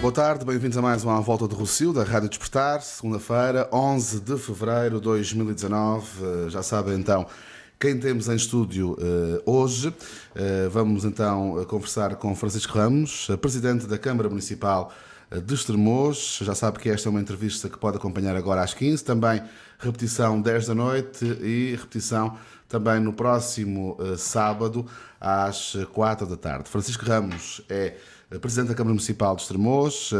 Boa tarde, bem-vindos a mais uma Volta do Rossio, da Rádio Despertar, segunda-feira, 11 de fevereiro de 2019. Já sabem então quem temos em estúdio hoje. Vamos então conversar com Francisco Ramos, presidente da Câmara Municipal de Estremoz. Já sabe que esta é uma entrevista que pode acompanhar agora às 15, também repetição 10 da noite e repetição também no próximo sábado às 4 da tarde. Francisco Ramos é presidente da Câmara Municipal de Estremoz.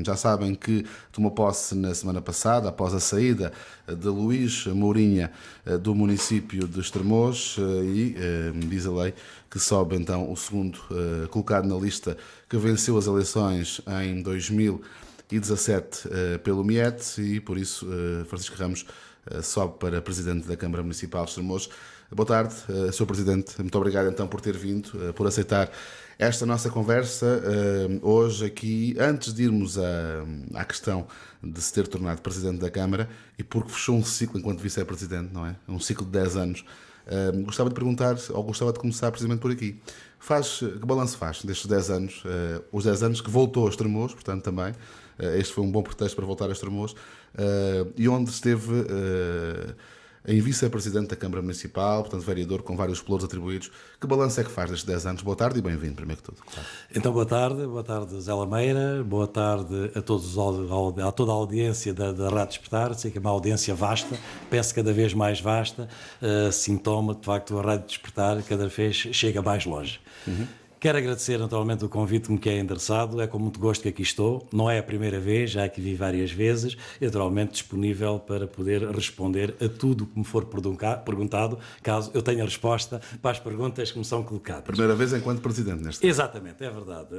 Já sabem que tomou posse na semana passada, após a saída de Luís Mourinha do município de Estremoz, e diz a lei que sobe então o segundo colocado na lista que venceu as eleições em 2017 pelo Miet, e por isso Francisco Ramos sobe para presidente da Câmara Municipal de Estremoz. Boa tarde, Sr. Presidente. Muito obrigado então por ter vindo, por aceitar esta nossa conversa hoje aqui, antes de irmos à questão de se ter tornado Presidente da Câmara, e porque fechou um ciclo enquanto Vice-Presidente, não é? Um ciclo de 10 anos. Gostava de perguntar, ou gostava de começar precisamente por aqui. Que balanço faz destes 10 anos? Os 10 anos que voltou a Estremoz, portanto também. Este foi um bom pretexto para voltar a Estremoz. E onde esteve em Vice-Presidente da Câmara Municipal, portanto vereador com vários pelouros atribuídos. Que balanço é que faz destes 10 anos? Boa tarde e bem-vindo, primeiro que tudo. Claro. Então, boa tarde Zé Lameira, boa tarde a toda a audiência da Rádio Despertar. Sei que é uma audiência vasta, penso cada vez mais vasta, sintoma, de facto, a Rádio Despertar cada vez chega mais longe. Quero agradecer naturalmente o convite que me é endereçado, é com muito gosto que aqui estou, não é a primeira vez, já aqui vi várias vezes, e naturalmente disponível para poder responder a tudo que me for perguntado, caso eu tenha resposta para as perguntas que me são colocadas. Primeira vez enquanto Presidente neste Exatamente, é verdade.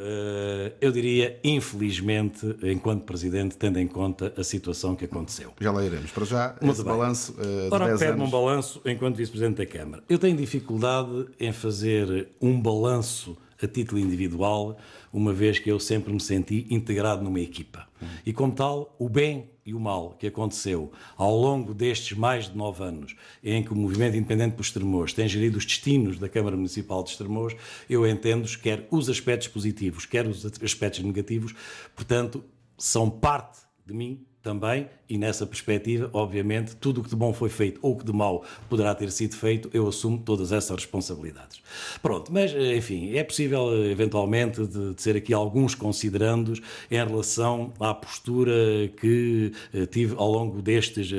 Eu diria, infelizmente, enquanto Presidente, tendo em conta a situação que aconteceu. Já lá iremos. Para já, esse balanço de 10 anos. Pede-me um balanço enquanto Vice-Presidente da Câmara. Eu tenho dificuldade em fazer um balanço a título individual, uma vez que eu sempre me senti integrado numa equipa. E como tal, o bem e o mal que aconteceu ao longo destes mais de 9 anos em que o Movimento Independente por Estremoz tem gerido os destinos da Câmara Municipal de Estremoz, eu entendo quer os aspectos positivos, quer os aspectos negativos, portanto, são parte de mim também, e nessa perspectiva, obviamente, tudo o que de bom foi feito ou que de mau poderá ter sido feito, eu assumo todas essas responsabilidades. Pronto, mas, enfim, é possível, eventualmente, de ser aqui alguns considerandos em relação à postura que tive ao longo destes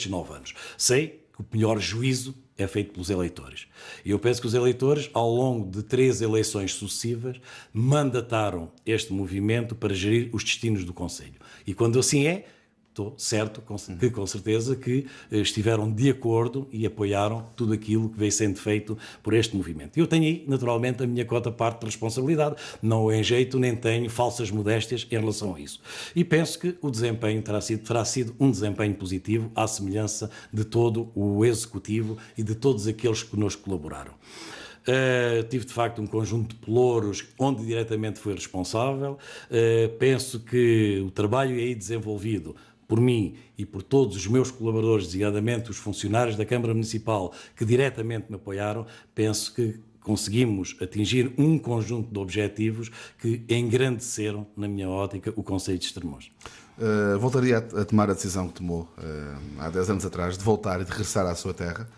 9 anos. Sei que o melhor juízo é feito pelos eleitores. E eu penso que os eleitores, ao longo de 3 eleições sucessivas, mandataram este movimento para gerir os destinos do Conselho. E quando assim é, estou certo que, com certeza, que estiveram de acordo e apoiaram tudo aquilo que veio sendo feito por este movimento. Eu tenho aí, naturalmente, a minha cota parte de responsabilidade, não o enjeito nem tenho falsas modéstias em relação a isso. E penso que o desempenho terá sido um desempenho positivo, à semelhança de todo o Executivo e de todos aqueles que connosco colaboraram. Tive de facto um conjunto de pelouros onde diretamente fui responsável. Penso que o trabalho aí desenvolvido por mim e por todos os meus colaboradores, designadamente os funcionários da Câmara Municipal que diretamente me apoiaram, penso que conseguimos atingir um conjunto de objetivos que engrandeceram, na minha ótica, o Concelho de Estremoz. Voltaria a tomar a decisão que tomou há 10 anos atrás, de voltar e de regressar à sua terra?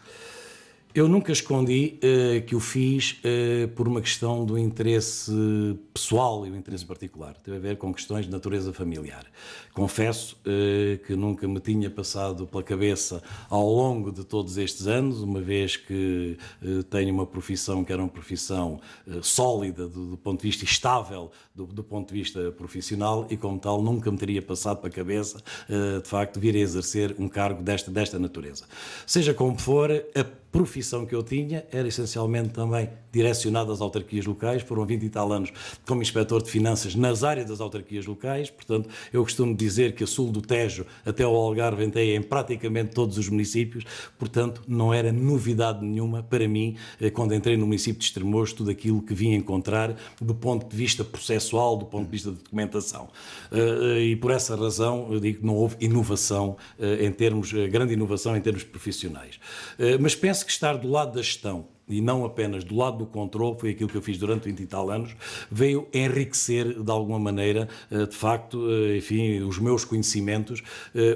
Eu nunca escondi que o fiz por uma questão do interesse pessoal e o interesse particular. Teve a ver com questões de natureza familiar. Confesso que nunca me tinha passado pela cabeça ao longo de todos estes anos, uma vez que tenho uma profissão que era uma profissão sólida do ponto de vista estável, do ponto de vista profissional, e como tal nunca me teria passado pela cabeça, de facto, vir a exercer um cargo desta natureza. Seja como for, a profissão que eu tinha era essencialmente também direcionada às autarquias locais. Foram 20 e tal anos como inspetor de finanças nas áreas das autarquias locais, portanto eu costumo dizer que a sul do Tejo até ao Algarve entrei em praticamente todos os municípios, portanto não era novidade nenhuma para mim, quando entrei no município de Estremoz, tudo aquilo que vim encontrar do ponto de vista processual, do ponto de vista de documentação. E por essa razão eu digo que não houve inovação grande inovação em termos profissionais. Mas penso que estar do lado da gestão e não apenas do lado do controle, foi aquilo que eu fiz durante 20 e tal anos, veio enriquecer de alguma maneira, de facto, enfim, os meus conhecimentos,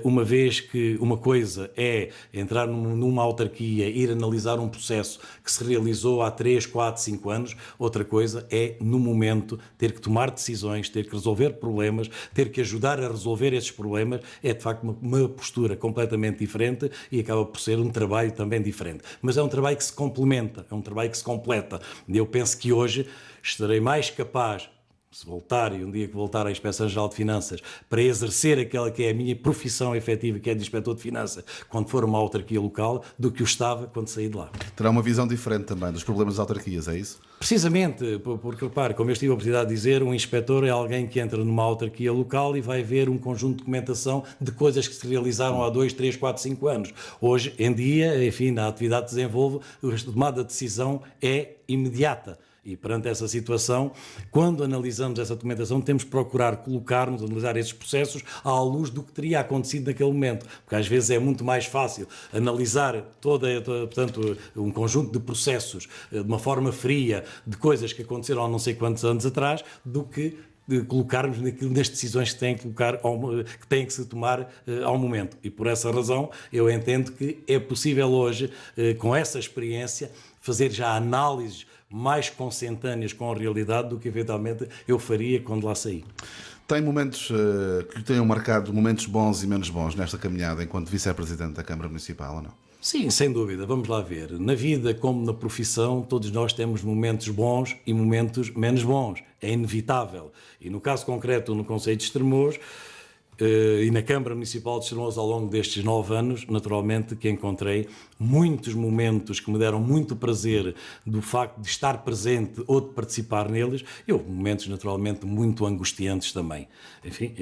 uma vez que uma coisa é entrar numa autarquia, ir analisar um processo que se realizou há 3, 4, 5 anos, outra coisa é, no momento, ter que tomar decisões, ter que resolver problemas, ter que ajudar a resolver esses problemas, é de facto uma postura completamente diferente e acaba por ser um trabalho também diferente. Mas é um trabalho que se complementa, é um trabalho que se completa. Eu penso que hoje estarei mais capaz, se voltar, e um dia que voltar à Inspeção-Geral de Finanças, para exercer aquela que é a minha profissão efetiva, que é de Inspetor de Finanças, quando for uma autarquia local, do que eu estava quando saí de lá. Terá uma visão diferente também dos problemas das autarquias, é isso? Precisamente, porque, repare, como eu tive a oportunidade de dizer, um inspetor é alguém que entra numa autarquia local e vai ver um conjunto de documentação de coisas que se realizaram há 2, 3, 4, 5 anos. Hoje em dia, enfim, na atividade que desenvolvo, a tomada de decisão é imediata. E perante essa situação, quando analisamos essa documentação, temos que procurar colocar-nos, analisar esses processos à luz do que teria acontecido naquele momento. Porque às vezes é muito mais fácil analisar portanto, um conjunto de processos de uma forma fria, de coisas que aconteceram há não sei quantos anos atrás, do que de colocarmos nas decisões que têm que se tomar ao momento. E por essa razão eu entendo que é possível hoje, com essa experiência, fazer já análises mais consentâneas com a realidade do que eventualmente eu faria quando lá saí. Tem momentos que lhe tenham marcado momentos bons e menos bons nesta caminhada enquanto Vice-Presidente da Câmara Municipal, ou não? Sim, sem dúvida. Vamos lá ver. Na vida, como na profissão, todos nós temos momentos bons e momentos menos bons. É inevitável. E no caso concreto, no Concelho de Estremoz, e na Câmara Municipal de Estremoz, ao longo destes 9 anos, naturalmente que encontrei muitos momentos que me deram muito prazer do facto de estar presente ou de participar neles, e houve momentos naturalmente muito angustiantes também. Enfim,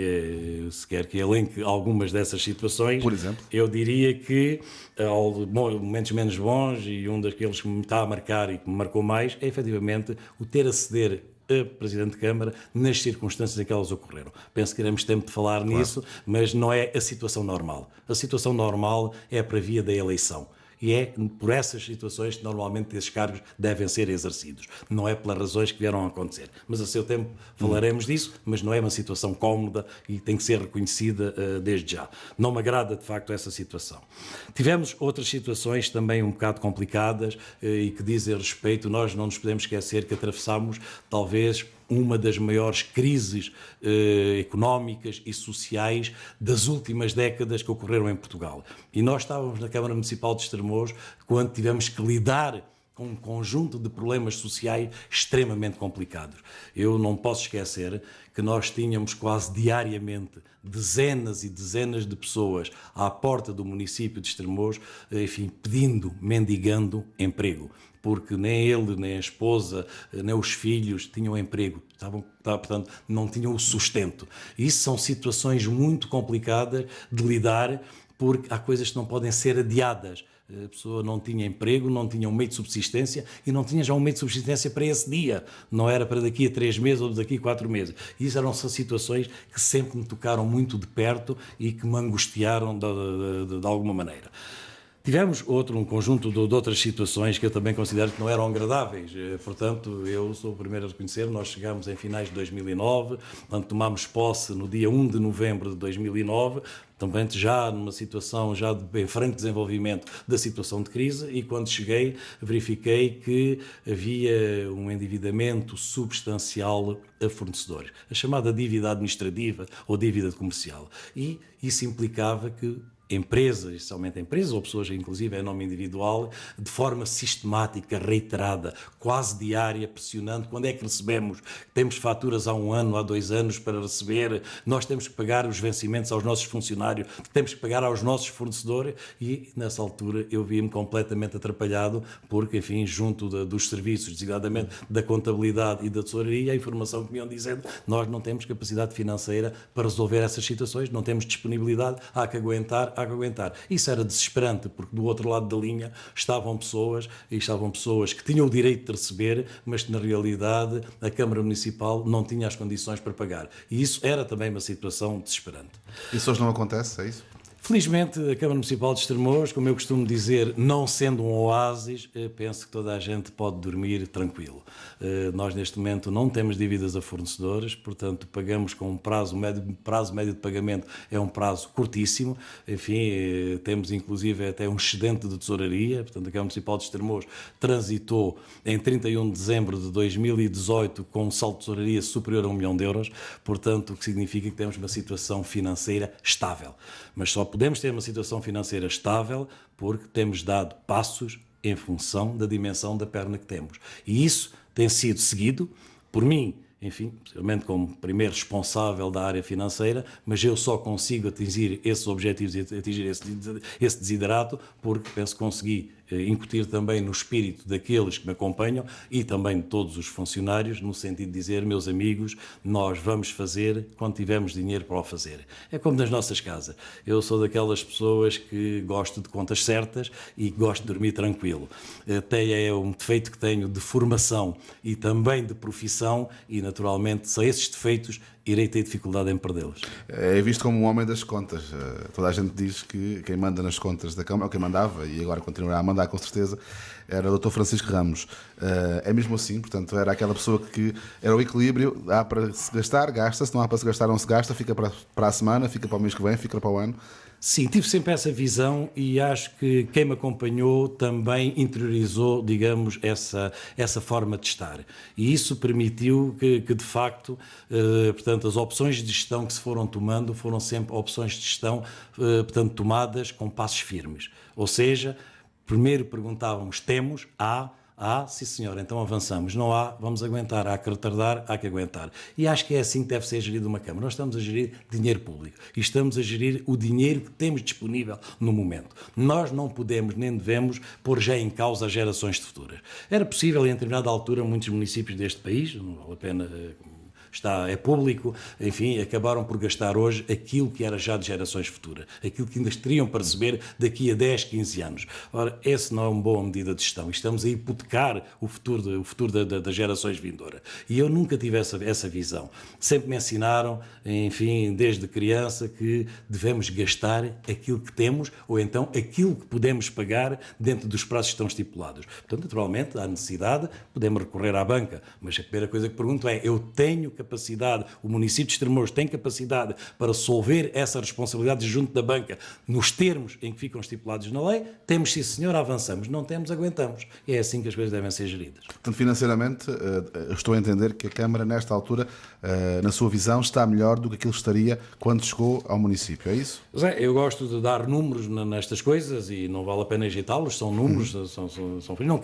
se quer que elenque algumas dessas situações, por exemplo, eu diria que momentos menos bons, e um daqueles que me está a marcar e que me marcou mais, é efetivamente o ter a ceder a Presidente de Câmara nas circunstâncias em que elas ocorreram. Penso que teremos tempo de falar nisso, mas não é a situação normal. A situação normal é para via da eleição. E é por essas situações que normalmente esses cargos devem ser exercidos. Não é pelas razões que vieram a acontecer. Mas a seu tempo falaremos disso, mas não é uma situação cómoda e tem que ser reconhecida desde já. Não me agrada, de facto, essa situação. Tivemos outras situações também um bocado complicadas e que dizem respeito, nós não nos podemos esquecer que atravessámos talvez uma das maiores crises económicas e sociais das últimas décadas que ocorreram em Portugal. E nós estávamos na Câmara Municipal de Estremoz quando tivemos que lidar com um conjunto de problemas sociais extremamente complicados. Eu não posso esquecer que nós tínhamos quase diariamente dezenas e dezenas de pessoas à porta do município de Estremoz, enfim, pedindo, mendigando emprego. Porque nem ele, nem a esposa, nem os filhos tinham emprego, portanto, não tinham o sustento. Isso são situações muito complicadas de lidar, porque há coisas que não podem ser adiadas. A pessoa não tinha emprego, não tinha um meio de subsistência e não tinha já um meio de subsistência para esse dia. Não era para daqui a 3 meses ou daqui a 4 meses. E isso eram situações que sempre me tocaram muito de perto e que me angustiaram de alguma maneira. Tivemos um conjunto de outras situações que eu também considero que não eram agradáveis. Portanto, eu sou o primeiro a reconhecer, nós chegámos em finais de 2009, portanto, tomámos posse no dia 1 de novembro de 2009, também já numa situação já de franco desenvolvimento da situação de crise, e quando cheguei verifiquei que havia um endividamento substancial a fornecedores, a chamada dívida administrativa ou dívida comercial. E isso implicava que empresas, especialmente empresas ou pessoas, inclusive em nome individual, de forma sistemática, reiterada, quase diária, pressionando. Quando é que recebemos? Temos faturas há 1 ano, há 2 anos para receber, nós temos que pagar os vencimentos aos nossos funcionários, temos que pagar aos nossos fornecedores, e nessa altura eu vi-me completamente atrapalhado, porque, enfim, junto dos serviços, designadamente da contabilidade e da tesouraria, a informação que me iam dizendo, nós não temos capacidade financeira para resolver essas situações, não temos disponibilidade, há que aguentar. Isso era desesperante, porque do outro lado da linha estavam pessoas que tinham o direito de receber, mas que na realidade a Câmara Municipal não tinha as condições para pagar. E isso era também uma situação desesperante. Isso hoje não acontece, é isso? Felizmente, a Câmara Municipal de Estremoz, como eu costumo dizer, não sendo um oásis, penso que toda a gente pode dormir tranquilo. Nós, neste momento, não temos dívidas a fornecedores, portanto, pagamos com um prazo médio de pagamento é um prazo curtíssimo. Enfim, temos inclusive até um excedente de tesouraria, portanto, a Câmara Municipal de Estremoz transitou em 31 de dezembro de 2018 com um saldo de tesouraria superior a 1 milhão de euros, portanto, o que significa que temos uma situação financeira estável. Mas só podemos ter uma situação financeira estável porque temos dado passos em função da dimensão da perna que temos. E isso tem sido seguido por mim, enfim, possivelmente como primeiro responsável da área financeira, mas eu só consigo atingir esses objetivos e atingir esse desiderato porque penso que consegui incutir também no espírito daqueles que me acompanham e também de todos os funcionários, no sentido de dizer, meus amigos, nós vamos fazer quando tivermos dinheiro para o fazer. É como nas nossas casas. Eu sou daquelas pessoas que gosto de contas certas e gosto de dormir tranquilo. Até é um defeito que tenho de formação e também de profissão e, naturalmente, são esses defeitos irei ter dificuldade em perdê-los. É visto como um homem das contas. Toda a gente diz que quem manda nas contas da Câmara, ou quem mandava, e agora continuará a mandar com certeza, era o Dr. Francisco Ramos. É mesmo assim, portanto, era aquela pessoa que era o equilíbrio, há para se gastar, gasta-se, não há para se gastar, não se gasta, fica para a semana, fica para o mês que vem, fica para o ano. Sim, tive sempre essa visão e acho que quem me acompanhou também interiorizou, digamos, essa forma de estar. E isso permitiu que de facto, portanto, as opções de gestão que se foram tomando foram sempre opções de gestão, portanto, tomadas com passos firmes. Ou seja, primeiro perguntávamos, temos, sim senhor, então avançamos. Não há, vamos aguentar. Há que retardar, há que aguentar. E acho que é assim que deve ser gerido uma Câmara. Nós estamos a gerir dinheiro público e estamos a gerir o dinheiro que temos disponível no momento. Nós não podemos nem devemos pôr já em causa as gerações futuras. Era possível, em determinada altura, muitos municípios deste país, não vale a pena... é público, enfim, acabaram por gastar hoje aquilo que era já de gerações futuras, aquilo que ainda teriam para receber daqui a 10, 15 anos. Ora, essa não é uma boa medida de gestão. Estamos a hipotecar o futuro das gerações vindouras. E eu nunca tive essa visão. Sempre me ensinaram, enfim, desde criança, que devemos gastar aquilo que temos ou então aquilo que podemos pagar dentro dos prazos que estão estipulados. Portanto, naturalmente, há necessidade, podemos recorrer à banca, mas a primeira coisa que pergunto é, eu tenho capacidade, o município de Estremoz tem capacidade para solver essa responsabilidade junto da banca nos termos em que ficam estipulados na lei? Temos, sim senhor, avançamos. Não temos, aguentamos. E é assim que as coisas devem ser geridas. Portanto, financeiramente, estou a entender que a Câmara, nesta altura, na sua visão, está melhor do que aquilo que estaria quando chegou ao município, é isso? Zé, eu gosto de dar números nestas coisas e não vale a pena agitá-los, são números,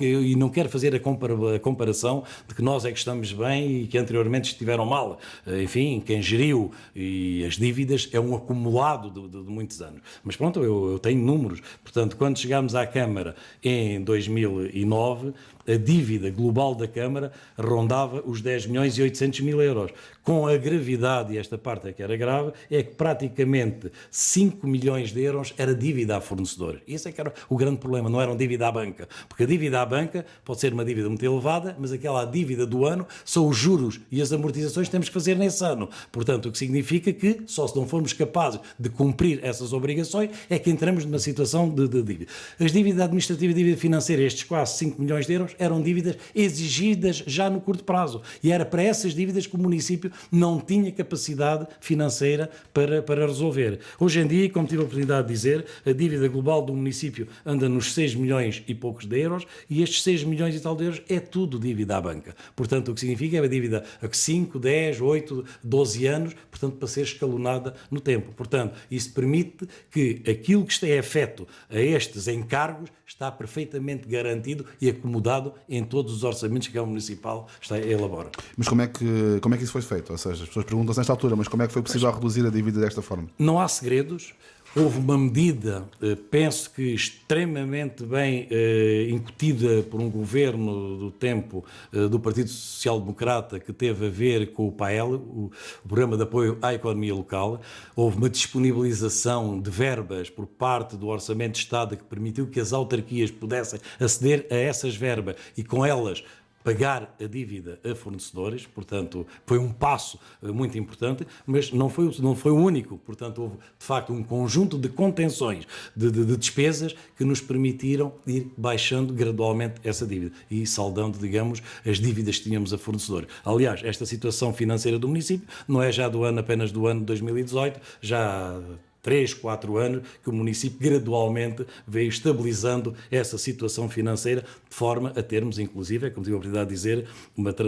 e não quero fazer a comparação de que nós é que estamos bem e que anteriormente estiveram mal. Enfim, quem geriu e as dívidas é um acumulado de muitos anos. Mas pronto, eu tenho números. Portanto, quando chegámos à Câmara em 2009, a dívida global da Câmara rondava os 10 milhões e 800 mil euros. Com a gravidade, e esta parte é que era grave, é que praticamente 5 milhões de euros era dívida a fornecedores. E esse é que era o grande problema, não era dívida à banca. Porque a dívida à banca pode ser uma dívida muito elevada, mas aquela dívida do ano são os juros e as amortizações que temos que fazer nesse ano. Portanto, o que significa que, só se não formos capazes de cumprir essas obrigações, é que entramos numa situação de dívida. As dívidas administrativas e dívida financeira, estes quase 5 milhões de euros, eram dívidas exigidas já no curto prazo. E era para essas dívidas que o município não tinha capacidade financeira para resolver. Hoje em dia, como tive a oportunidade de dizer, a dívida global do município anda nos 6 milhões e poucos de euros e estes 6 milhões e tal de euros é tudo dívida à banca. Portanto, o que significa é a dívida a 5, 10, 8, 12 anos, portanto, para ser escalonada no tempo. Portanto, isso permite que aquilo que é afeto a estes encargos está perfeitamente garantido e acomodado em todos os orçamentos que a Câmara Municipal elabora. Mas como é que isso foi feito? Ou seja, as pessoas perguntam-se nesta altura, mas como é que foi possível reduzir a dívida desta forma? Não há segredos. Houve uma medida, penso que extremamente bem incutida por um governo do tempo do Partido Social Democrata que teve a ver com o PAEL, o Programa de Apoio à Economia Local. Houve uma disponibilização de verbas por parte do Orçamento de Estado que permitiu que as autarquias pudessem aceder a essas verbas e com elas pagar a dívida a fornecedores, portanto, foi um passo muito importante, mas não foi o único. Portanto, houve, de facto, um conjunto de contenções, de despesas que nos permitiram ir baixando gradualmente essa dívida e saldando, digamos, as dívidas que tínhamos a fornecedores. Aliás, esta situação financeira do município não é já apenas do ano de 2018, já há 3, 4 anos que o município gradualmente veio estabilizando essa situação financeira de forma a termos, inclusive, como tive a oportunidade de dizer,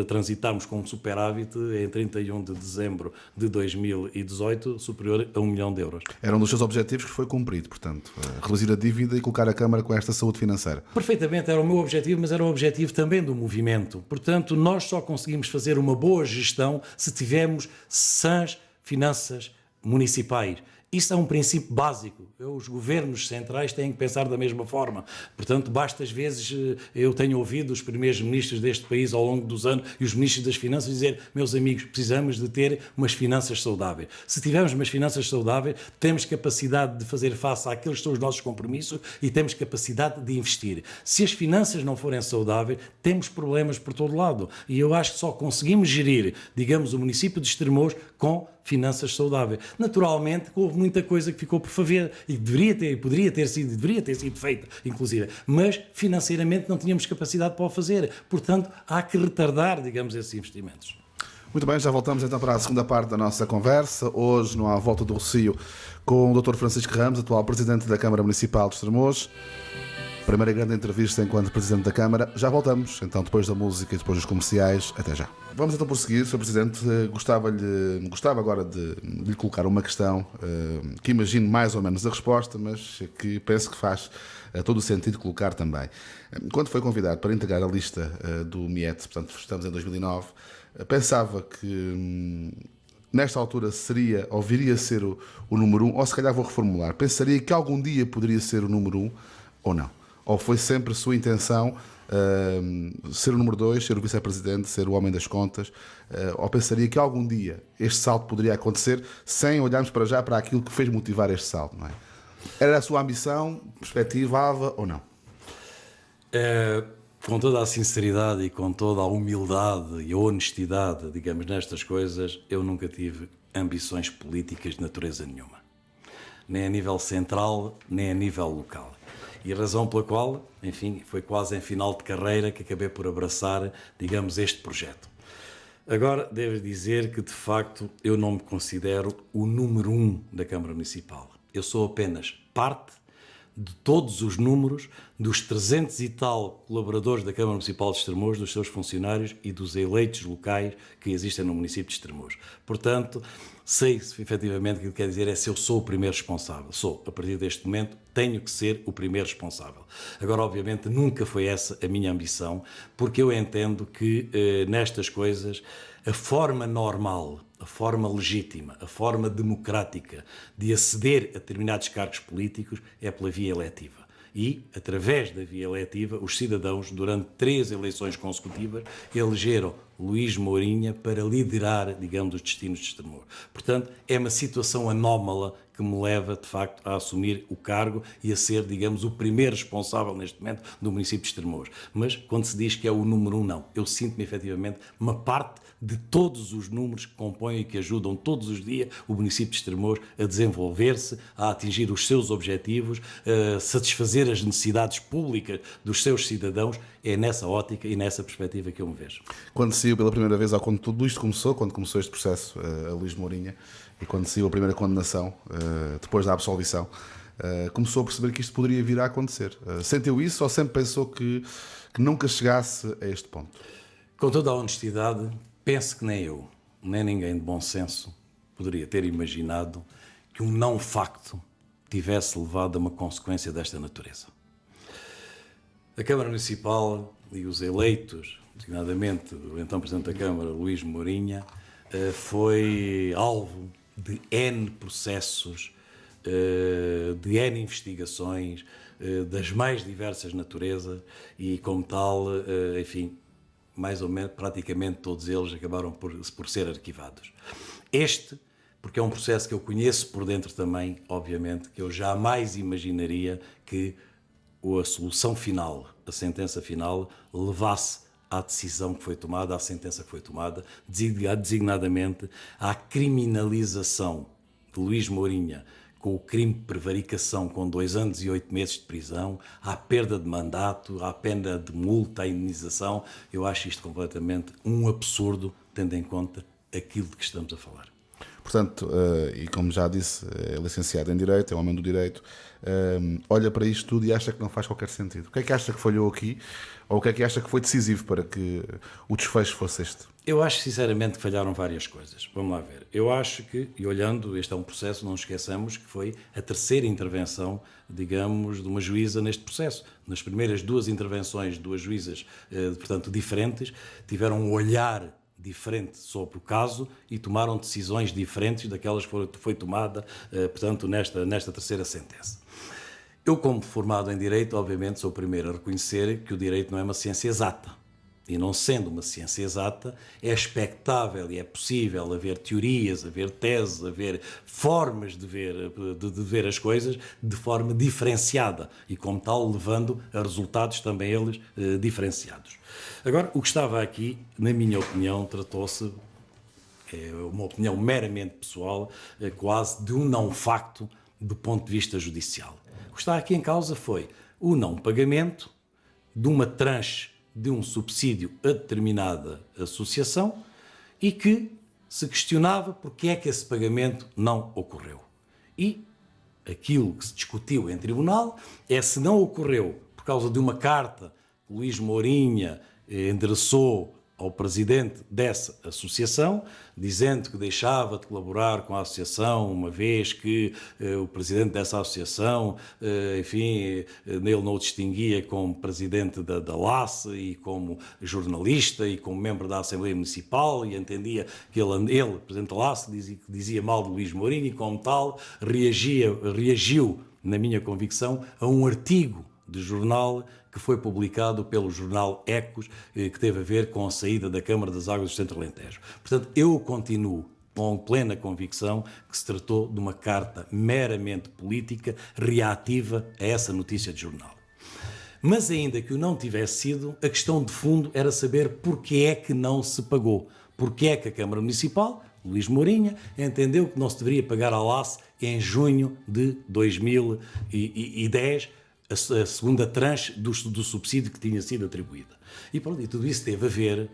transitarmos com um superávit em 31 de dezembro de 2018 superior a 1 milhão de euros. Era um dos seus objetivos que foi cumprido, portanto, reduzir a dívida e colocar a Câmara com esta saúde financeira. Perfeitamente, era o meu objetivo, mas era o objetivo também do movimento. Portanto, nós só conseguimos fazer uma boa gestão se tivermos sãs finanças municipais. Isso é um princípio básico. Os governos centrais têm que pensar da mesma forma. Portanto, basta às vezes, eu tenho ouvido os primeiros ministros deste país ao longo dos anos e os ministros das finanças dizer, meus amigos, precisamos de ter umas finanças saudáveis. Se tivermos umas finanças saudáveis, temos capacidade de fazer face àqueles que são os nossos compromissos e temos capacidade de investir. Se as finanças não forem saudáveis, temos problemas por todo lado. E eu acho que só conseguimos gerir, digamos, o município de Estremoz com finanças saudáveis. Naturalmente, houve muita coisa que ficou por fazer e poderia ter sido feita, inclusive, mas financeiramente não tínhamos capacidade para o fazer. Portanto, há que retardar, digamos, esses investimentos. Muito bem, já voltamos então para a segunda parte da nossa conversa. Hoje, no À Volta do Rossio, com o Dr. Francisco Ramos, atual Presidente da Câmara Municipal de Estremoz. Primeira grande entrevista enquanto Presidente da Câmara. Já voltamos, então, depois da música e depois dos comerciais. Até já. Vamos então prosseguir, Sr. Presidente. Gostava agora de lhe colocar uma questão que imagino mais ou menos a resposta, mas que penso que faz todo o sentido colocar também. Quando foi convidado para integrar a lista do MIET, portanto, estamos em 2009, pensava que nesta altura seria ou viria a ser o número 1, ou se calhar vou reformular, pensaria que algum dia poderia ser o número 1 ou não? Ou foi sempre a sua intenção ser o número 2, ser o vice-presidente, ser o homem das contas? Ou pensaria que algum dia este salto poderia acontecer sem olharmos para já para aquilo que fez motivar este salto, não é? Era a sua ambição, perspectivava ou não? Com toda a sinceridade e com toda a humildade e a honestidade, digamos, nestas coisas, eu nunca tive ambições políticas de natureza nenhuma. Nem a nível central, nem a nível local. E a razão pela qual, enfim, foi quase em final de carreira que acabei por abraçar, digamos, este projeto. Agora, devo dizer que, de facto, eu não me considero o número 1 da Câmara Municipal. Eu sou apenas parte de todos os números dos 300 e tal colaboradores da Câmara Municipal de Estremoz, dos seus funcionários e dos eleitos locais que existem no município de Estremoz. Portanto, sei se efetivamente o que quer dizer é se eu sou o primeiro responsável. Sou, a partir deste momento, tenho que ser o primeiro responsável. Agora, obviamente, nunca foi essa a minha ambição, porque eu entendo que nestas coisas a forma normal, a forma legítima, a forma democrática de aceder a determinados cargos políticos é pela via eletiva. E, através da via eletiva, os cidadãos, durante 3 eleições consecutivas, elegeram Luís Mourinha para liderar, digamos, os destinos de Estremoz. Portanto, é uma situação anómala que me leva, de facto, a assumir o cargo e a ser, digamos, o primeiro responsável, neste momento, do município de Estremoz. Mas, quando se diz que é o número 1, não. Eu sinto-me, efetivamente, uma parte de todos os números que compõem e que ajudam todos os dias o município de Estremoz a desenvolver-se, a atingir os seus objetivos, a satisfazer as necessidades públicas dos seus cidadãos. É nessa ótica e nessa perspectiva que eu me vejo. Quando saiu pela primeira vez, ou quando tudo isto começou, quando começou este processo a Luís Mourinha, e quando saiu a primeira condenação, depois da absolvição, começou a perceber que isto poderia vir a acontecer. Sentiu isso ou sempre pensou que nunca chegasse a este ponto? Com toda a honestidade, penso que nem eu, nem ninguém de bom senso poderia ter imaginado que um não facto tivesse levado a uma consequência desta natureza. A Câmara Municipal e os eleitos, designadamente o então Presidente da Câmara, Luís Mourinha, foi alvo de N processos, de N investigações, das mais diversas naturezas e, como tal, enfim, mais ou menos, praticamente todos eles acabaram por ser arquivados. Porque é um processo que eu conheço por dentro também, obviamente, que eu jamais imaginaria que a solução final, a sentença final, levasse à decisão que foi tomada, à sentença que foi tomada, designadamente à criminalização de Luís Mourinho com o crime de prevaricação com 2 anos e 8 meses de prisão, à perda de mandato, à pena de multa, à indenização. Eu acho isto completamente um absurdo, tendo em conta aquilo de que estamos a falar. Portanto, e como já disse, é licenciado em Direito, é um homem do Direito, olha para isto tudo e acha que não faz qualquer sentido. O que é que acha que falhou aqui? Ou o que é que acha que foi decisivo para que o desfecho fosse este? Eu acho sinceramente que falharam várias coisas. Vamos lá ver. Eu acho que, e olhando, este é um processo, não nos esqueçamos que foi a terceira intervenção, digamos, de uma juíza neste processo. Nas primeiras 2 intervenções de 2 juízas, portanto, diferentes, tiveram um olhar diferente sobre o caso e tomaram decisões diferentes daquelas que foi tomada, portanto, nesta terceira sentença. Eu, como formado em Direito, obviamente sou o primeiro a reconhecer que o Direito não é uma ciência exata. E não sendo uma ciência exata, é expectável e é possível haver teorias, haver teses, haver formas de ver as coisas de forma diferenciada e, como tal, levando a resultados também eles diferenciados. Agora, o que estava aqui, na minha opinião, tratou-se, é uma opinião meramente pessoal, quase de um não-facto do ponto de vista judicial. O que está aqui em causa foi o não pagamento de uma tranche de um subsídio a determinada associação e que se questionava porque é que esse pagamento não ocorreu. E aquilo que se discutiu em tribunal é se não ocorreu por causa de uma carta que Luís Mourinho endereçou ao presidente dessa associação, dizendo que deixava de colaborar com a associação, uma vez que o presidente dessa associação, enfim, ele não o distinguia como presidente da LACE e como jornalista e como membro da Assembleia Municipal e entendia que ele presidente da LACE, dizia mal de Luís Mourinho e, como tal, reagiu, na minha convicção, a um artigo de jornal que foi publicado pelo jornal Ecos, que teve a ver com a saída da Câmara das Águas do Centro Alentejo. Portanto, eu continuo com plena convicção que se tratou de uma carta meramente política, reativa a essa notícia de jornal. Mas ainda que o não tivesse sido, a questão de fundo era saber porque é que não se pagou. Porque é que a Câmara Municipal, Luís Mourinho, entendeu que não se deveria pagar à LACE em junho de 2010, a segunda tranche do subsídio que tinha sido atribuída. E pronto, e tudo isso teve a ver,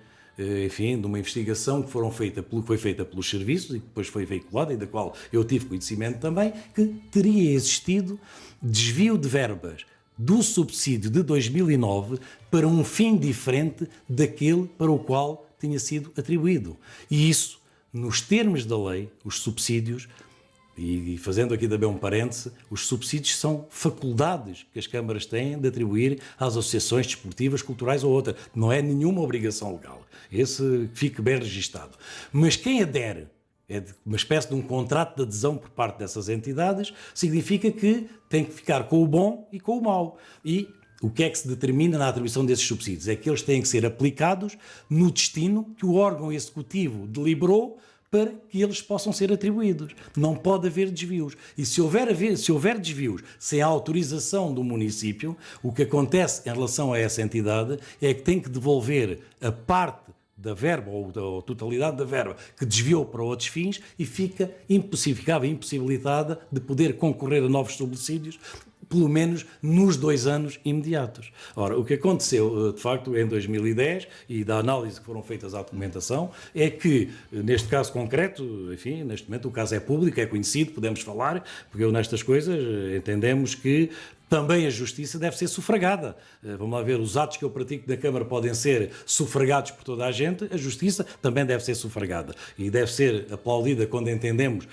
enfim, de uma investigação que foi feita pelos serviços e que depois foi veiculada e da qual eu tive conhecimento também, que teria existido desvio de verbas do subsídio de 2009 para um fim diferente daquele para o qual tinha sido atribuído. E isso, nos termos da lei, os subsídios, e fazendo aqui também um parêntese, os subsídios são faculdades que as câmaras têm de atribuir às associações desportivas, culturais ou outra. Não é nenhuma obrigação legal. Esse fique bem registado. Mas quem adere, é uma espécie de um contrato de adesão por parte dessas entidades, significa que tem que ficar com o bom e com o mau. E o que é que se determina na atribuição desses subsídios? É que eles têm que ser aplicados no destino que o órgão executivo deliberou para que eles possam ser atribuídos. Não pode haver desvios. E se houver desvios sem a autorização do município, o que acontece em relação a essa entidade é que tem que devolver a parte da verba ou a totalidade da verba que desviou para outros fins e ficava impossibilitada de poder concorrer a novos subsídios, pelo menos nos 2 anos imediatos. Ora, o que aconteceu, de facto, em 2010, e da análise que foram feitas à documentação, é que, neste caso concreto, enfim, neste momento o caso é público, é conhecido, podemos falar, porque nestas coisas entendemos que também a justiça deve ser sufragada. Vamos lá ver, os atos que eu pratico na Câmara podem ser sufragados por toda a gente, a justiça também deve ser sufragada. E deve ser aplaudida quando entendemos,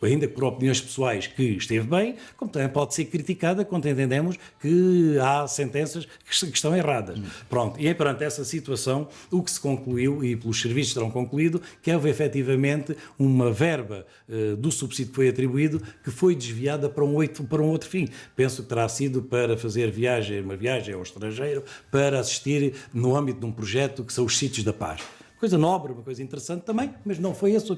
ainda por opiniões pessoais, que esteve bem, como também pode ser criticada quando entendemos que há sentenças que estão erradas. Pronto, e perante essa situação, o que se concluiu, e pelos serviços terão concluído, que houve efetivamente uma verba do subsídio que foi atribuído que foi desviada para um outro fim. Penso que terá sido para fazer uma viagem ao estrangeiro, para assistir no âmbito de um projeto que são os Sítios da Paz. coisa nobre, uma coisa interessante também, mas não foi esse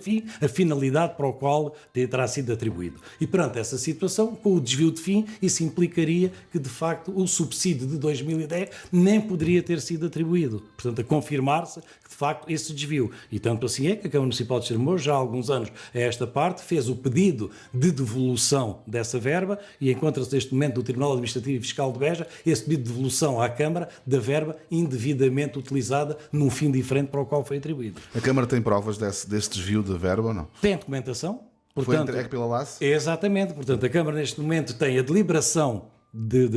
a finalidade para o qual terá sido atribuído. E perante essa situação, com o desvio de fim, isso implicaria que, de facto, o subsídio de 2010 nem poderia ter sido atribuído. Portanto, a confirmar-se que, de facto, esse desvio. E tanto assim é que a Câmara Municipal de Estremoz, já há alguns anos a esta parte, fez o pedido de devolução dessa verba e encontra-se neste momento no Tribunal Administrativo e Fiscal de Beja esse pedido de devolução à Câmara da verba indevidamente utilizada num fim diferente para o qual foi atribuído. A Câmara tem provas desse desvio de verba ou não? Tem documentação. Portanto, foi entregue pela LACE? Exatamente. Portanto, a Câmara neste momento tem a deliberação de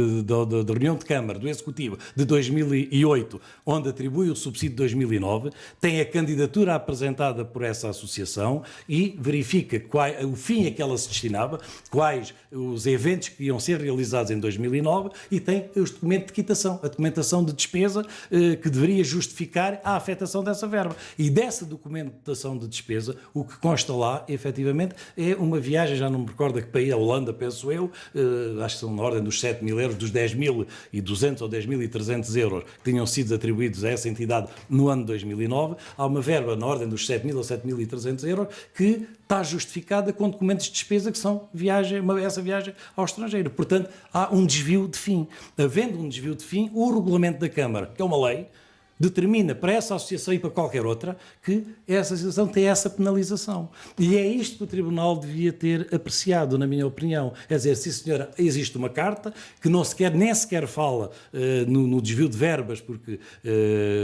reunião de Câmara do Executivo de 2008, onde atribui o subsídio de 2009, tem a candidatura apresentada por essa associação e verifica o fim a que ela se destinava, quais os eventos que iam ser realizados em 2009 e tem os documentos de quitação, a documentação de despesa que deveria justificar a afetação dessa verba. E dessa documentação de despesa, o que consta lá, efetivamente, é uma viagem, já não me recordo a que país, a Holanda, penso eu, acho que são na ordem dos 7.000 euros, dos 10.200 ou 10.300 euros que tinham sido atribuídos a essa entidade no ano de 2009, há uma verba na ordem dos 7.000 ou 7.300 euros que está justificada com documentos de despesa que são essa viagem ao estrangeiro. Portanto, há um desvio de fim. Havendo um desvio de fim, o regulamento da Câmara, que é uma lei, determina para essa associação e para qualquer outra que essa associação tem essa penalização. E é isto que o Tribunal devia ter apreciado, na minha opinião. É dizer, sim senhora, existe uma carta que nem sequer fala no desvio de verbas, porque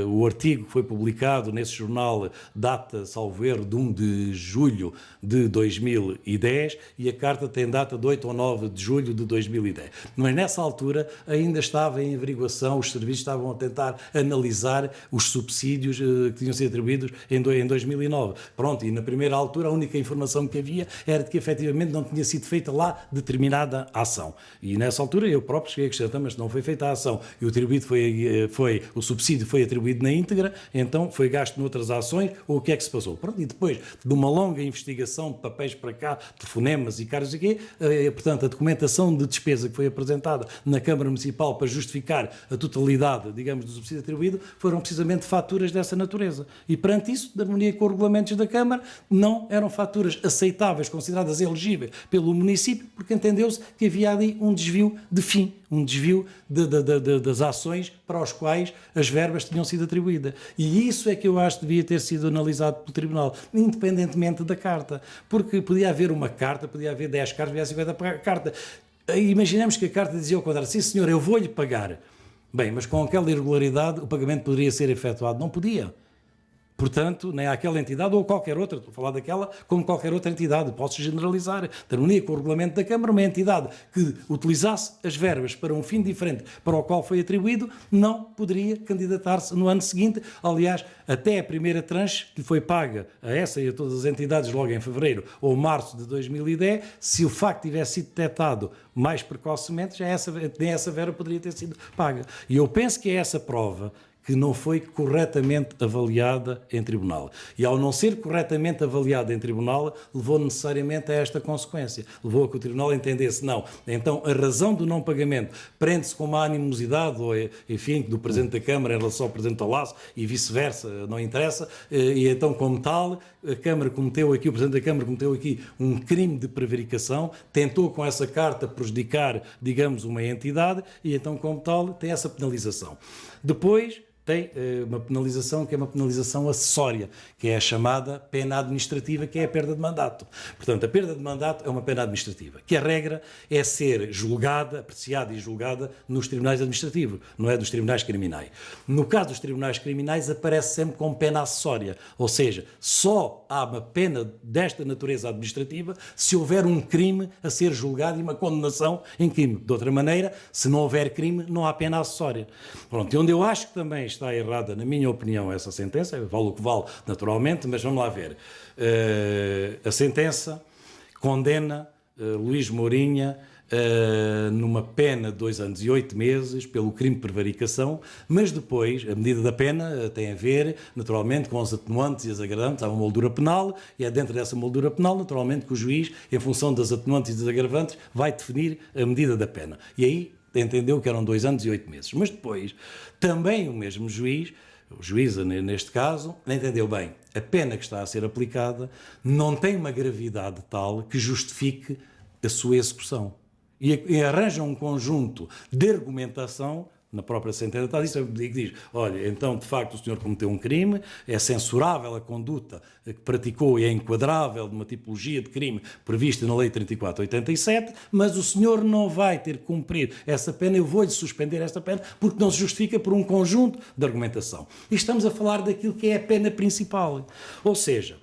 o artigo que foi publicado nesse jornal data, salvo erro, de 1 de julho de 2010 e a carta tem data de 8 ou 9 de julho de 2010. Mas nessa altura ainda estava em averiguação, os serviços estavam a tentar analisar os subsídios que tinham sido atribuídos em 2009. Pronto, e na primeira altura a única informação que havia era de que efetivamente não tinha sido feita lá determinada ação. E nessa altura eu próprio cheguei a questionar, mas não foi feita a ação e o subsídio foi atribuído na íntegra, então foi gasto noutras ações, ou o que é que se passou? Pronto, e depois de uma longa investigação de papéis para cá, telefonemas e caras e quê, portanto a documentação de despesa que foi apresentada na Câmara Municipal para justificar a totalidade, digamos, do subsídio atribuído, foram precisamente faturas dessa natureza. E perante isso, de harmonia com os regulamentos da Câmara, não eram faturas aceitáveis, consideradas elegíveis pelo município, porque entendeu-se que havia ali um desvio de fim, um desvio das ações para os quais as verbas tinham sido atribuídas. E isso é que eu acho que devia ter sido analisado pelo Tribunal, independentemente da carta. Porque podia haver uma carta, podia haver 10 cartas, podia haver 50 cartas. Imaginemos que a carta dizia ao contrário, sim senhor, eu vou-lhe pagar. Bem, mas com aquela irregularidade o pagamento poderia ser efetuado. Não podia. Portanto, nem àquela entidade ou qualquer outra, estou a falar daquela como qualquer outra entidade, posso generalizar, de harmonia com o regulamento da Câmara, uma entidade que utilizasse as verbas para um fim diferente para o qual foi atribuído, não poderia candidatar-se no ano seguinte. Aliás, até a primeira tranche que foi paga a essa e a todas as entidades logo em fevereiro ou março de 2010, se o facto tivesse sido detectado mais precocemente, nem essa verba poderia ter sido paga. E eu penso que é essa prova que não foi corretamente avaliada em tribunal. E ao não ser corretamente avaliada em tribunal, levou necessariamente a esta consequência. Levou a que o tribunal entendesse, não. Então, a razão do não pagamento prende-se com uma animosidade, ou enfim, do Presidente da Câmara em relação ao Presidente do Laço, e vice-versa, não interessa. E então, como tal, o Presidente da Câmara cometeu aqui um crime de prevaricação, tentou com essa carta prejudicar, digamos, uma entidade, e então, como tal, tem essa penalização. Depois, tem uma penalização que é uma penalização acessória, que é a chamada pena administrativa, que é a perda de mandato. Portanto, a perda de mandato é uma pena administrativa, que a regra é ser julgada, apreciada e julgada nos tribunais administrativos, não é dos tribunais criminais. No caso dos tribunais criminais, aparece sempre como pena acessória, ou seja, só há uma pena desta natureza administrativa se houver um crime a ser julgado e uma condenação em crime. De outra maneira, se não houver crime, não há pena acessória. Pronto, e onde eu acho que também está errada, na minha opinião, essa sentença, vale o que vale naturalmente, mas vamos lá ver. A sentença condena Luís Mourinha numa pena de 2 anos e 8 meses pelo crime de prevaricação, mas depois a medida da pena tem a ver naturalmente com os atenuantes e as agravantes. Há uma moldura penal e é dentro dessa moldura penal naturalmente que o juiz, em função das atenuantes e dos agravantes, vai definir a medida da pena. E aí entendeu que eram 2 anos e 8 meses. Mas depois, também o mesmo juiz o juíza, neste caso, entendeu bem, a pena que está a ser aplicada não tem uma gravidade tal que justifique a sua execução. E arranja um conjunto de argumentação, na própria sentença que diz, olha, então de facto o senhor cometeu um crime, é censurável a conduta que praticou e é enquadrável de uma tipologia de crime prevista na Lei 34/87, mas o senhor não vai ter que cumprir essa pena, eu vou-lhe suspender esta pena, porque não se justifica por um conjunto de argumentação. E estamos a falar daquilo que é a pena principal. Ou seja,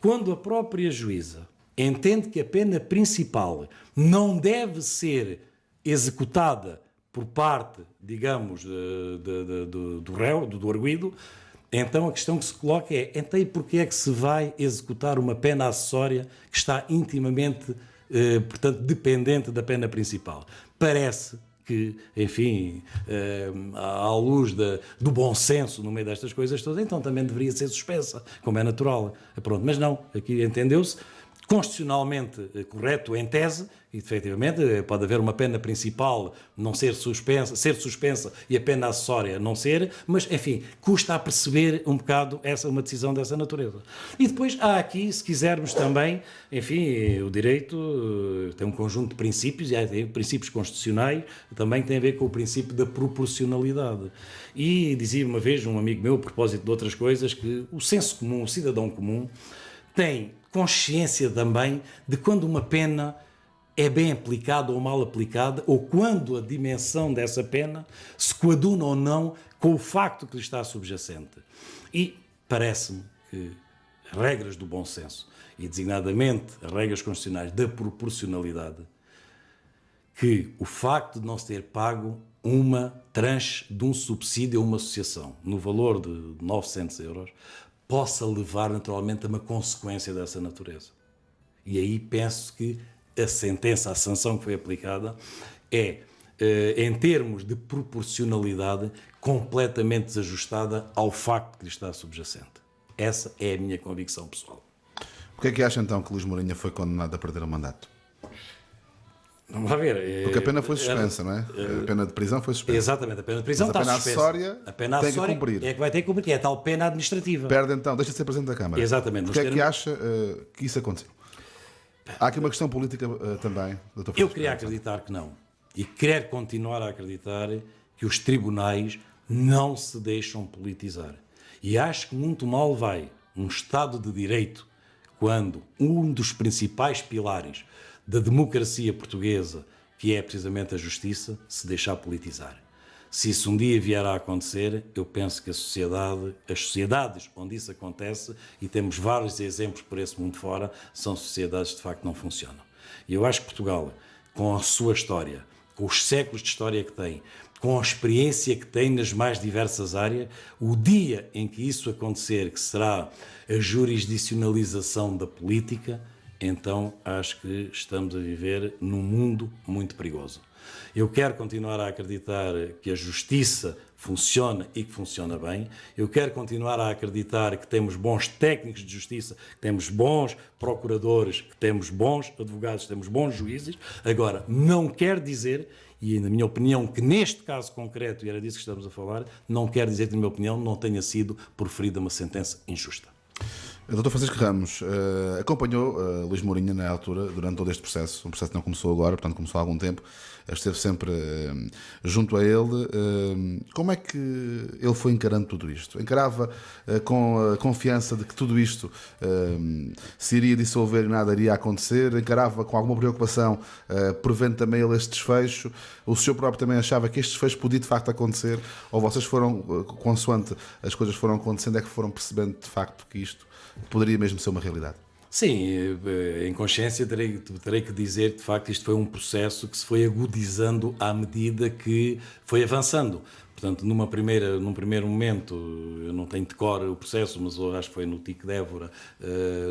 quando a própria juíza entende que a pena principal não deve ser executada por parte, digamos, do réu, do arguido, então a questão que se coloca é, então e porquê é que se vai executar uma pena acessória que está intimamente, portanto, dependente da pena principal? Parece que, enfim, à luz do bom senso no meio destas coisas todas, então também deveria ser suspensa, como é natural. Pronto, mas não, aqui entendeu-se constitucionalmente correto em tese, e efetivamente pode haver uma pena principal não ser suspensa e a pena acessória não ser, mas enfim, custa a perceber um bocado uma decisão dessa natureza. E depois há aqui, se quisermos também, enfim, o direito tem um conjunto de princípios, e há princípios constitucionais, também tem a ver com o princípio da proporcionalidade. E dizia uma vez um amigo meu, a propósito de outras coisas, que o senso comum, o cidadão comum, tem consciência também de quando uma pena é bem aplicada ou mal aplicada, ou quando a dimensão dessa pena se coaduna ou não com o facto que lhe está subjacente. E parece-me que as regras do bom senso, e designadamente as regras constitucionais da proporcionalidade, que o facto de não se ter pago uma tranche de um subsídio a uma associação no valor de 900 euros possa levar naturalmente a uma consequência dessa natureza. E aí penso que a sentença, a sanção que foi aplicada é, em termos de proporcionalidade, completamente desajustada ao facto que lhe está subjacente. Essa é a minha convicção pessoal. O que é que acha então que Luís Mourinho foi condenado a perder o mandato? Vamos lá ver. Porque a pena foi suspensa, não é? A pena de prisão foi suspensa. Exatamente, a pena de prisão Mas está suspensa. A pena acessória tem que cumprir. É que vai ter que cumprir, que é a tal pena administrativa. Perde então, deixa de ser Presidente da Câmara. Exatamente. Porque é que acha que isso aconteceu? Há aqui uma questão política também, Dr. Eu queria acreditar que não. E quero continuar a acreditar que os tribunais não se deixam politizar. E acho que muito mal vai um Estado de Direito quando um dos principais pilares da democracia portuguesa, que é precisamente a justiça, se deixar politizar. Se isso um dia vier a acontecer, eu penso que as sociedades onde isso acontece, e temos vários exemplos por esse mundo fora, são sociedades que de facto não funcionam. E eu acho que Portugal, com a sua história, com os séculos de história que tem, com a experiência que tem nas mais diversas áreas, o dia em que isso acontecer, que será a jurisdicionalização da política, então acho que estamos a viver num mundo muito perigoso. Eu quero continuar a acreditar que a justiça funciona e que funciona bem. Eu quero continuar a acreditar que temos bons técnicos de justiça, que temos bons procuradores, que temos bons advogados, que temos bons juízes. Agora, não quer dizer, e na minha opinião, que neste caso concreto, e era disso que estamos a falar, não quer dizer que, na minha opinião, não tenha sido proferida uma sentença injusta. O Dr. Francisco Ramos acompanhou Luís Mourinho na altura, durante todo este processo. Um processo que não começou agora, portanto começou há algum tempo. Esteve sempre junto a ele. Como é que ele foi encarando tudo isto? Encarava com a confiança de que tudo isto se iria dissolver e nada iria acontecer? Encarava com alguma preocupação, prevendo também ele este desfecho? O senhor próprio também achava que este desfecho podia de facto acontecer? Ou vocês foram, consoante as coisas foram acontecendo, é que foram percebendo de facto que isto poderia mesmo ser uma realidade? Sim, em consciência terei que dizer que de facto isto foi um processo que se foi agudizando à medida que foi avançando. Portanto, num primeiro momento, eu não tenho de cor o processo, mas eu acho que foi no TIC de Évora,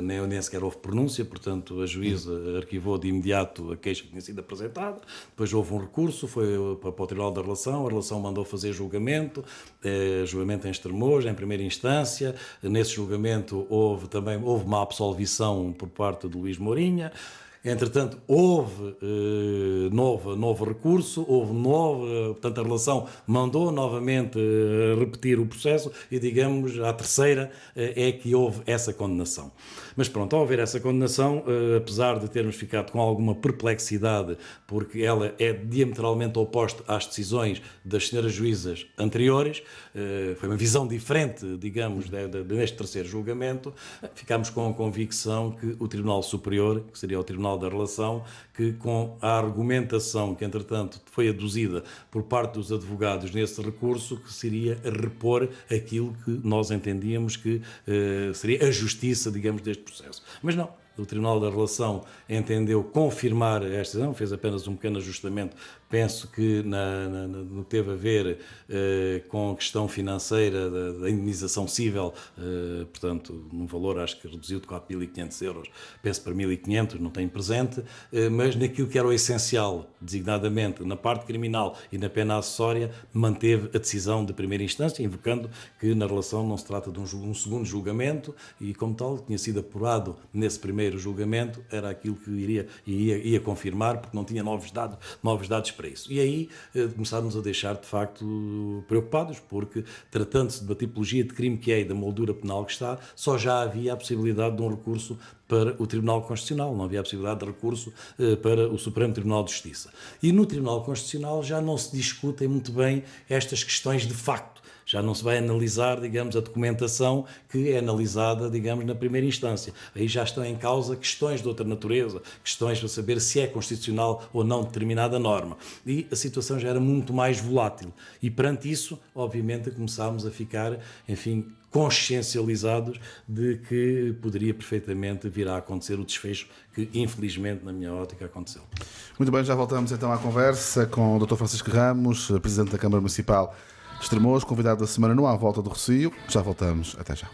nem sequer houve pronúncia, portanto a juíza arquivou de imediato a queixa que tinha sido apresentada, depois houve um recurso, foi para o Tribunal da Relação, a Relação mandou fazer julgamento em Estremoz, em primeira instância, nesse julgamento houve uma absolvição por parte de Luís Mourinho, Entretanto, houve novo recurso, houve portanto, a relação mandou novamente repetir o processo e, digamos, à terceira é que houve essa condenação. Mas pronto, ao haver essa condenação, apesar de termos ficado com alguma perplexidade, porque ela é diametralmente oposta às decisões das senhoras juízas anteriores, foi uma visão diferente, digamos, neste terceiro julgamento, ficámos com a convicção que o Tribunal Superior, que seria o Tribunal da Relação, que com a argumentação que, entretanto, foi aduzida por parte dos advogados nesse recurso, que seria repor aquilo que nós entendíamos que seria a justiça, digamos, deste processo. Mas não. O Tribunal da Relação entendeu confirmar esta decisão, fez apenas um pequeno ajustamento, penso que no que teve a ver com a questão financeira da indemnização cível, portanto, num valor acho que reduziu de 4.500 euros, penso para 1.500, não tenho presente, mas naquilo que era o essencial, designadamente na parte criminal e na pena acessória, manteve a decisão de primeira instância, invocando que na relação não se trata de um segundo julgamento e, como tal, tinha sido apurado nesse primeiro julgamento, era aquilo que ia confirmar, porque não tinha novos dados para isso. E aí começámos a deixar, de facto, preocupados, porque, tratando-se de uma tipologia de crime que é e da moldura penal que está, só já havia a possibilidade de um recurso para o Tribunal Constitucional, não havia a possibilidade de recurso para o Supremo Tribunal de Justiça. E no Tribunal Constitucional já não se discutem muito bem estas questões de facto. Já não se vai analisar, digamos, a documentação que é analisada, digamos, na primeira instância. Aí já estão em causa questões de outra natureza, questões para saber se é constitucional ou não determinada norma. E a situação já era muito mais volátil. E perante isso, obviamente, começámos a ficar, enfim, consciencializados de que poderia perfeitamente vir a acontecer o desfecho que, infelizmente, na minha ótica, aconteceu. Muito bem, já voltamos então à conversa com o Dr. Francisco Ramos, Presidente da Câmara Municipal de Estremoz, convidado da semana no À Volta do Rossio. Já voltamos, até já.